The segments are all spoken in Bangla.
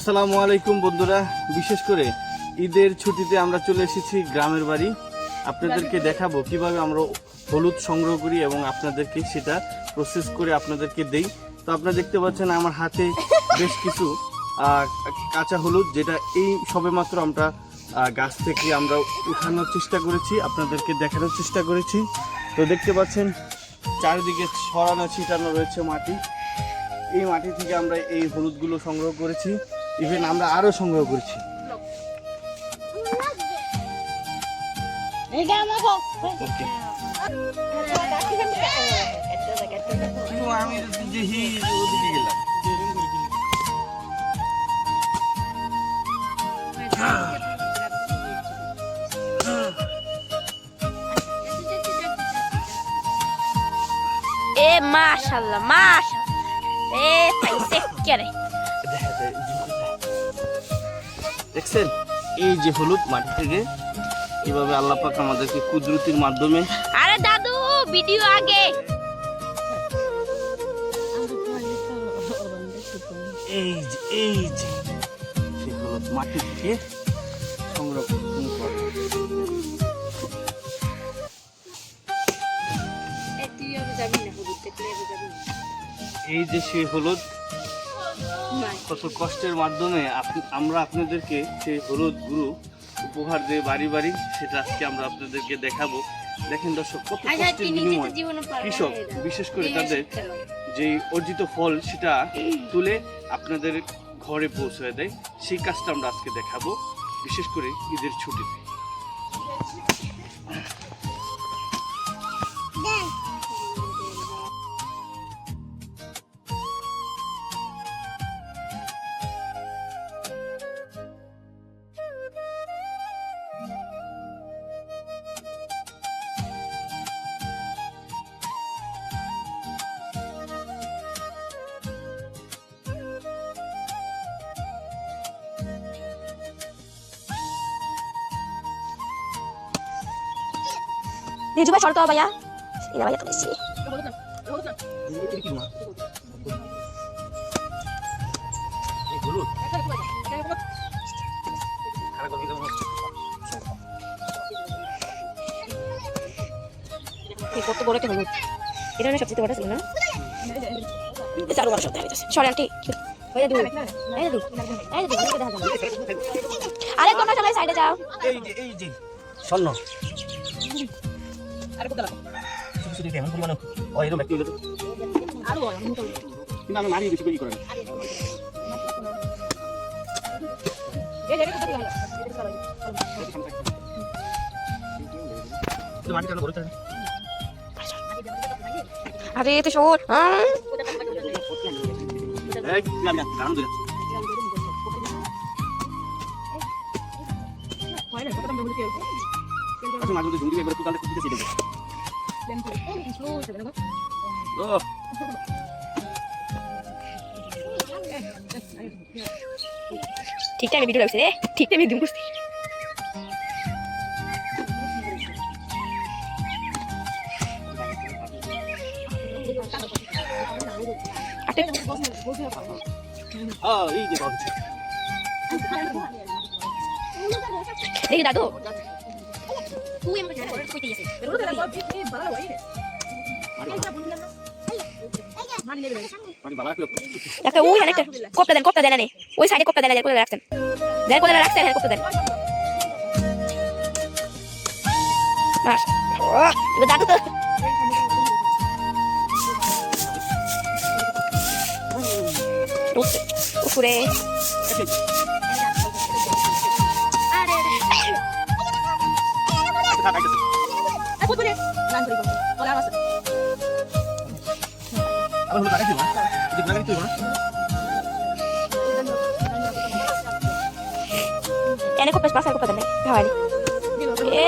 আসসালামু আলাইকুম বন্ধুরা, বিশেষ করে ঈদের ছুটিতে আমরা চলে এসেছি গ্রামের বাড়ি। আপনাদেরকে দেখাবো কিভাবে আমরা হলুদ সংগ্রহ করি এবং আপনাদেরকে সেটা প্রসেস করে আপনাদেরকে দেই। তো আপনারা দেখতে পাচ্ছেন আমার হাতে বেশ কিছু কাঁচা হলুদ, যেটা এই সবেমাত্র আমরা গাছ থেকে আমরা উঠানোর চেষ্টা করেছি, আপনাদেরকে দেখানোর চেষ্টা করেছি। তো দেখতে পাচ্ছেন চারিদিকে ছড়ানো ছিটানো রয়েছে মাটি। এই মাটি থেকে আমরা এই হলুদগুলো সংগ্রহ করেছি, ইভেন আমরা আরো সংগ্রহ করেছি। আমি দেখি ওদিকে গেলাম। এ মাশাআল্লাহ মাশাআল্লাহ, এ পাইছে কেরে দেখছেন এই যে হলুদ মাটি থেকে কিভাবে আল্লাহ পাক আমাদেরকে কুদরতির মাধ্যমে। আরে দাদু ভিডিও আগে এই যে সেই হলুদ মাটি থেকে সংরক্ষণ করে। এই যে সেই হলুদ, কত কষ্টের মাধ্যমে আমরা আপনাদেরকে সেই হলুদ গুঁড়ো উপহার দিয়ে বাড়ি বাড়ি, সেটা আজকে আমরা আপনাদেরকে দেখাবো। দেখেন দর্শক, কত কষ্টের বিনিময় কৃষক বিশেষ করে তাদের যে অর্জিত ফল সেটা তুলে আপনাদের ঘরে পৌঁছে দেয়। সেই কাজটা আমরা আজকে দেখাবো, বিশেষ করে ঈদের ছুটিতে। রিজু ভাই সরতো ভাইয়া, এরা ভাইয়া তো বেশি কত বড় একটা হলুদ, এটা না সবচেয়ে বড় ছিল না, চারু বড় সব হয়েছে। সরে আন্টি ভাইয়া দু এই দু এই দু দেখা যাবে। আরে তোমরা সবাই সাইডে যাও। এই যে স্বর্ণ আরে কত লাগবে কিছু দিতে এমন পরিমাণ ওই এরকম ব্যক্তি হলো তো আরো কিন্তু আমি মারি বেশি করে করেন। এই জায়গাটা কত লাগবে তো মাটি কেন বড় করে। আরে তো শোন এই আমি কারণ দিলাম হয় না কত দাম বলতে আচ্ছা মাঝে ঝুড়ি একবার তুই তাহলে খুঁজতে শিখে যাবে। ও ঠিক টাইমে ভিডিও লাগছে রে, ঠিক টাইমে দিন করছি। এই যে দেখি দাদু একটা ওই একটা কোপটা দেন না, ওই সাইডে কোপটা দেন কোথায় রাখছেন, দেন কোথায় রাখছেন, হ্যাঁ কোপটা দেন বাস। ও দাদু তো উপরে এনে কোপটা পাশে কোপটা দেন খাওয়ানি এ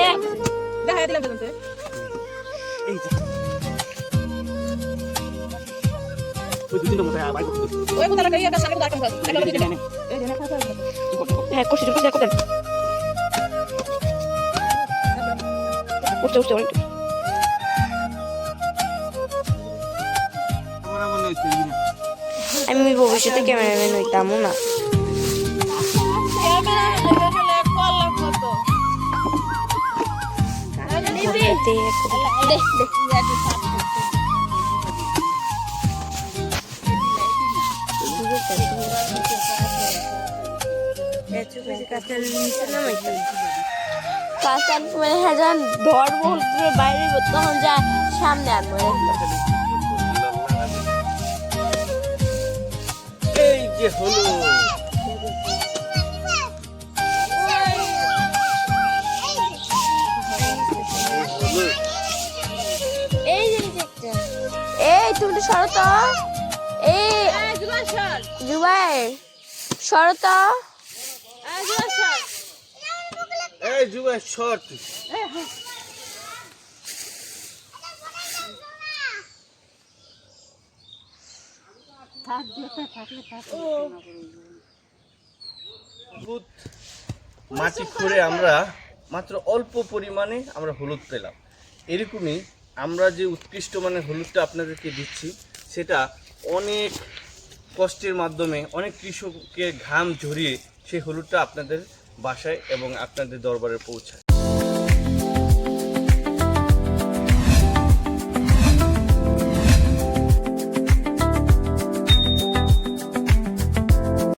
দেখা দিলাম তো এই যে ওই দুটো মতো আবার ওই কোথাও একটা ইয়াটা সামনে দাঁড়ানো আছে এই দেনা খাওয়া হ্যাঁ কোশি কোশি কোপটা উঠতে আমি ভবিষ্যতে ক্যামেরাম্যান হইতাম না। দে দে কাঁচা মানে হ্যাঁ যখন ধর্ম বাইরে তখন যা সামনে আনবো এই যে হলো এই তুমি তো শরত এই জুবাই শরত এই জুবাই শর্ট মাটি খুঁড়ে আমরা মাত্র অল্প পরিমাণে আমরা হলুদ পেলাম। এরকমই আমরা যে উৎকৃষ্ট মানের হলুদটা আপনাদেরকে দিচ্ছি সেটা অনেক কষ্টের মাধ্যমে অনেক কৃষকের ঘাম ঝরিয়ে সেই হলুদটা আপনাদের বাসায় এবং আপনাদের দরবারে পৌঁছায়।